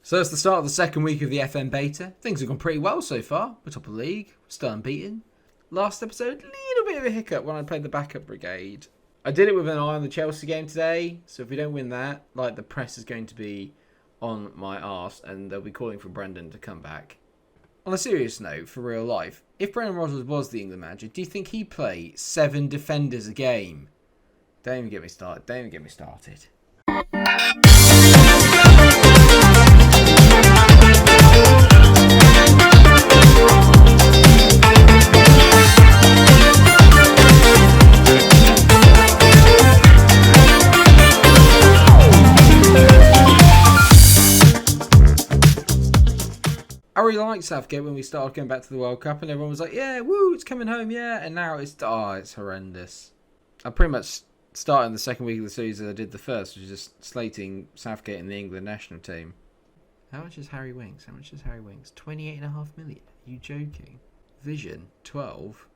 So it's the start of the second week of the FM beta. Things have gone pretty well so far. We're top of the league, still unbeaten. Last episode, little bit of a hiccup when I played the backup brigade. I did it with an eye on the Chelsea game today, so if we don't win that, like, the press is going to be on my arse and they'll be calling for Brendan to come back. On a serious note, for real life, if Brendan Rodgers was the England manager, do you think he'd play 7 defenders a game? Don't even get me started. I really liked Southgate when we started going back to the World Cup and everyone was like, yeah, woo, it's coming home, yeah. And now it's horrendous. I pretty much started the second week of the season I did the first, which is just slating Southgate in the England national team. How much is Harry Winks? 28.5 million. Are you joking? Vision, 12.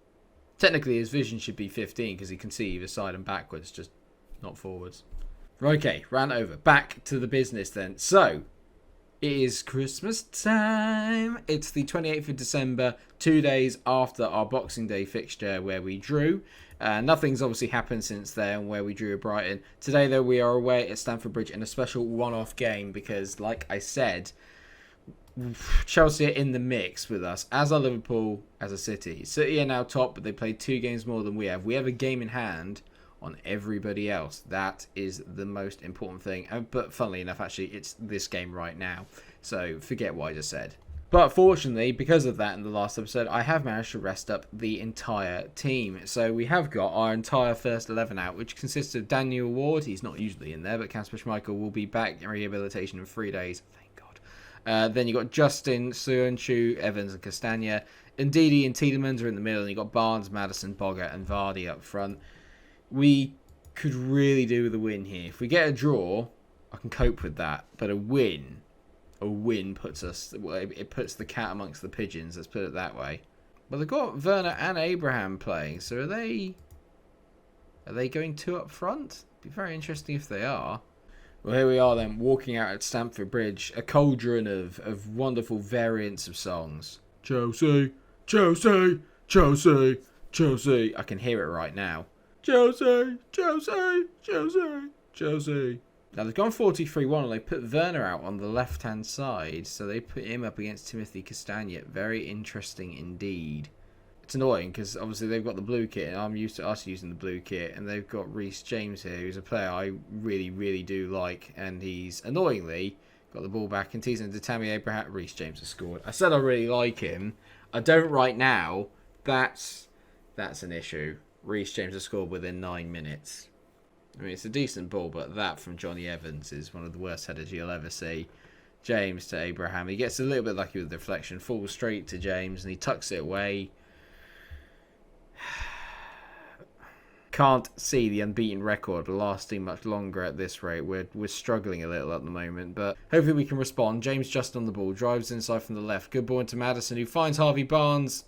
Technically his vision should be 15 because he can see either side and backwards, just not forwards. Okay, ran over. Back to the business then. So, it is Christmas time. It's the 28th of December, 2 days after our Boxing Day fixture where we drew. Nothing's obviously happened since then where we drew at Brighton. Today, though, we are away at Stamford Bridge in a special one-off game because, like I said, Chelsea are in the mix with us, as are Liverpool, as a City. City are now top, but they played 2 games more than we have. We have a game in hand on everybody else. That is the most important thing. But funnily enough, actually, it's this game right now. So forget what I just said. But fortunately, because of that in the last episode, I have managed to rest up the entire team. So we have got our entire first 11 out, which consists of Daniel Ward. He's not usually in there, but Kasper Schmeichel will be back in rehabilitation in 3 days. Thank God. Then you've got Justin, Suonchu, Evans and Castagna. Ndidi and Tielemans are in the middle. And you've got Barnes, Maddison, Boggart and Vardy up front. We could really do with a win here. If we get a draw, I can cope with that. But a win puts us, well, it puts the cat amongst the pigeons, let's put it that way. But they've got Werner and Abraham playing, so are they going 2 up front? It'd be very interesting if they are. Well, here we are then, walking out at Stamford Bridge, a cauldron of wonderful variants of songs. Chelsea, Chelsea, Chelsea, Chelsea. I can hear it right now. Chelsea, Chelsea, Chelsea, Chelsea. Now they've gone 4-2-3-1 and they put Werner out on the left-hand side. So they put him up against Timothy Castagna. Very interesting indeed. It's annoying because obviously they've got the blue kit and I'm used to us using the blue kit. And they've got Reece James here, who's a player I really, really do like. And he's annoyingly got the ball back and teasing to Tammy Abraham. Reece James has scored. I said I really like him. I don't right now. That's an issue. Reece James has scored within 9 minutes. I mean, it's a decent ball, but that from Johnny Evans is one of the worst headers you'll ever see. James to Abraham. He gets a little bit lucky with the deflection. Falls straight to James, and he tucks it away. Can't see the unbeaten record lasting much longer at this rate. We're struggling a little at the moment, but hopefully we can respond. James just on the ball. Drives inside from the left. Good ball into Maddison, who finds Harvey Barnes.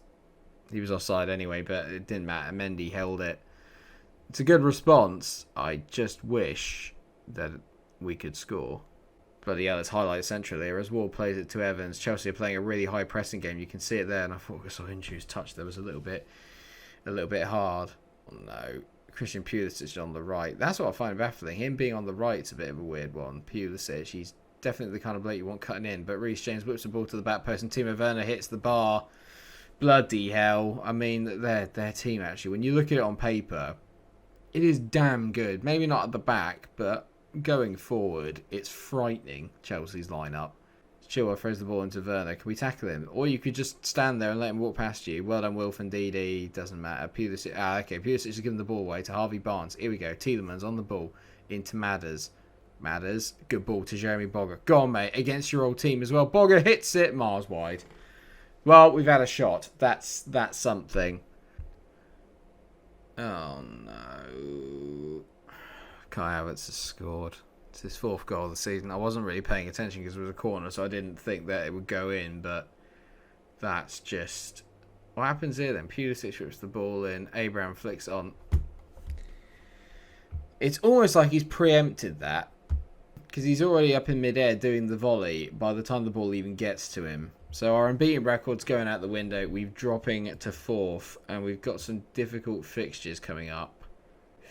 He was offside anyway, but it didn't matter. Mendy held it. It's a good response. I just wish that we could score. But yeah, let's highlight central here. As Ward plays it to Evans. Chelsea are playing a really high pressing game. You can see it there, and I thought Soyuncu's touch there was a little bit hard. Oh, no. Christian Pulisic on the right. That's what I find baffling. Him being on the right is a bit of a weird one. Pulisic, he's definitely the kind of bloke you want cutting in. But Reece James whips the ball to the back post, and Timo Werner hits the bar. Bloody hell. I mean, their team, actually, when you look at it on paper, it is damn good. Maybe not at the back, but going forward, it's frightening, Chelsea's lineup. Chilwell throws the ball into Werner. Can we tackle him? Or you could just stand there and let him walk past you. Well done, Wilf and Ndidi. Doesn't matter. Pulisic. Okay, Pulisic is giving the ball away to Harvey Barnes. Here we go. Tielemans on the ball into Madders. Good ball to Jeremy Boggart. Go on, mate. Against your old team as well. Boggart hits it miles wide. Well, we've had a shot. That's something. Oh, no. Kai Havertz has scored. It's his 4th goal of the season. I wasn't really paying attention because it was a corner, so I didn't think that it would go in, but that's just... What happens here then? Pulisic whips the ball in. Abraham flicks on. It's almost like he's preempted that. because he's already up in mid-air doing the volley by the time the ball even gets to him. So our unbeaten record's going out the window. We're dropping to 4th, and we've got some difficult fixtures coming up.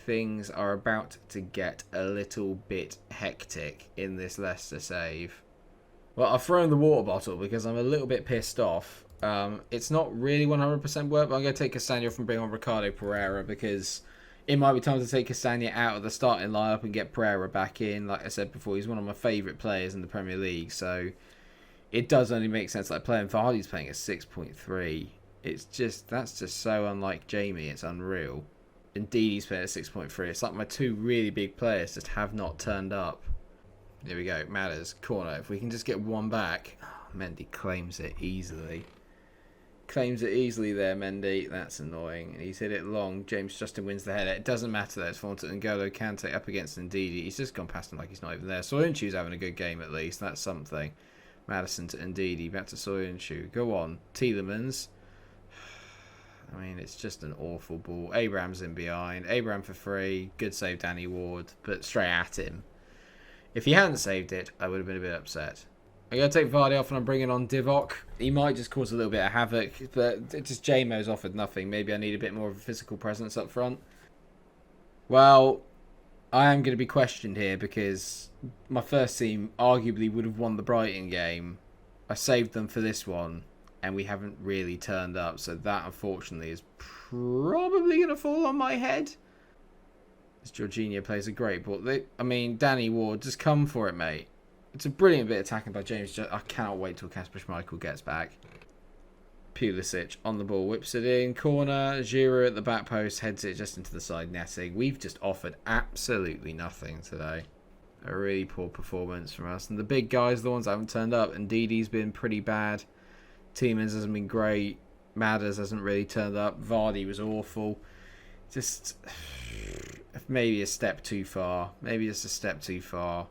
Things are about to get a little bit hectic in this Leicester save. Well, I've thrown the water bottle because I'm a little bit pissed off. It's not really 100% work, but I'm going to take Castagna off and bring on Ricardo Pereira because it might be time to take Castagna out of the starting lineup and get Pereira back in. Like I said before, he's one of my favourite players in the Premier League, so it does only make sense. Like playing Vardy's playing at 6.3. That's just so unlike Jamie. It's unreal. Indeed, he's playing at 6.3. It's like my two really big players just have not turned up. There we go. Matters. Corner. If we can just get one back. Oh, Mendy claims it easily. Claims it easily there, Mendy. That's annoying. And he's hit it long. James Justin wins the header. It doesn't matter that it's Fonte and N'Golo Kante up against Ndidi. He's just gone past him like he's not even there. Soyuncu's having a good game at least. That's something. Maddison to Ndidi. Back to Soyuncu. Go on. Tielemans. I mean, it's just an awful ball. Abraham's in behind. Abraham for free. Good save, Danny Ward. But straight at him. If he hadn't saved it, I would have been a bit upset. I'm going to take Vardy off and I'm bringing on Divock. He might just cause a little bit of havoc, but just JMO's offered nothing. Maybe I need a bit more of a physical presence up front. Well, I am going to be questioned here because my first team arguably would have won the Brighton game. I saved them for this one, and we haven't really turned up. So that, unfortunately, is probably going to fall on my head. As Jorginho plays a great ball. Danny Ward, just come for it, mate. It's a brilliant bit of attacking by James. I cannot wait till Kasper Schmeichel gets back. Pulisic on the ball, whips it in. Corner, Giroud at the back post, heads it just into the side netting. We've just offered absolutely nothing today. A really poor performance from us. And the big guys, the ones that haven't turned up. And Ndidi's been pretty bad. Tielemans hasn't been great. Madders hasn't really turned up. Vardy was awful. Just maybe a step too far. Maybe just a step too far.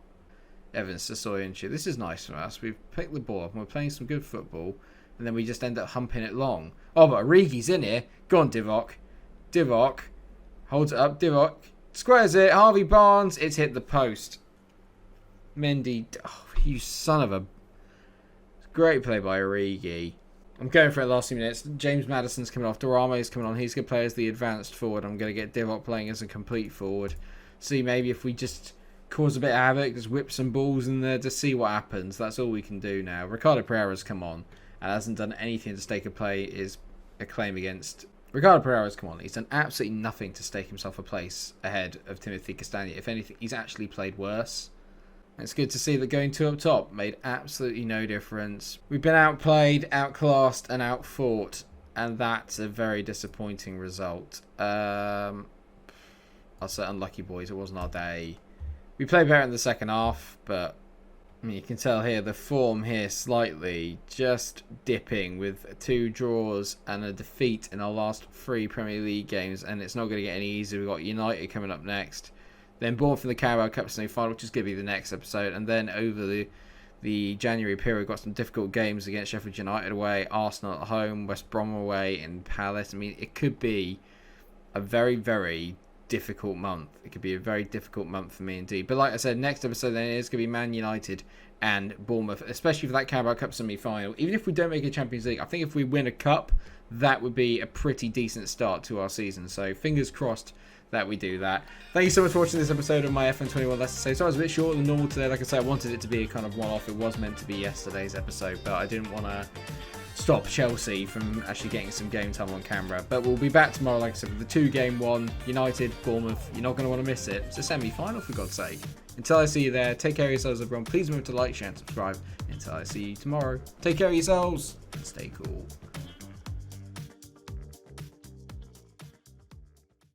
Evans to Soyuncu. This is nice from us. We've picked the ball up and we're playing some good football. And then we just end up humping it long. Oh, but Origi's in here. Go on, Divock. Divock. Holds it up. Divock. Squares it. Harvey Barnes. It's hit the post. Mendy. Oh, you son of a... Great play by Origi. I'm going for it last few minutes. James Maddison's coming off. Durame's coming on. He's going to play as the advanced forward. I'm going to get Divock playing as a complete forward. See, maybe if we just cause a bit of havoc, just whip some balls in there to see what happens. That's all we can do now. Ricardo Pereira's come on and hasn't done anything to stake a claim against. Ricardo Pereira's come on. He's done absolutely nothing to stake himself a place ahead of Timothy Castagna. If anything, he's actually played worse. It's good to see that going two up top made absolutely no difference. We've been outplayed, outclassed and outfought, and that's a very disappointing result. I'll say unlucky, boys. It wasn't our day. We played better in the second half, but I mean, you can tell here the form here slightly just dipping with 2 draws and a defeat in our last 3 Premier League games, and it's not going to get any easier. We've got United coming up next. Then Bournemouth in the Carabao Cup semi-final, which is going to be the next episode. And then over the January period, we've got some difficult games against Sheffield United away, Arsenal at home, West Brom away, and Palace. I mean, it could be a very, very difficult month. It could be a very difficult month for me indeed. But like I said, next episode then it is going to be Man United and Bournemouth, especially for that Carabao Cup semi-final. Even if we don't make a Champions League, I think if we win a cup, that would be a pretty decent start to our season. So fingers crossed that we do that. Thank you so much for watching this episode of my FN21 Leicester Save. So I was a bit shorter than normal today. Like I said, I wanted it to be a kind of one-off. It was meant to be yesterday's episode, but I didn't want to stop Chelsea from actually getting some game time on camera. But we'll be back tomorrow, like I said, with the 2-game one. United, Bournemouth. You're not going to want to miss it. It's a semi-final, for God's sake. Until I see you there, take care of yourselves, everyone. Please remember to like, share, and subscribe. Until I see you tomorrow, take care of yourselves and stay cool.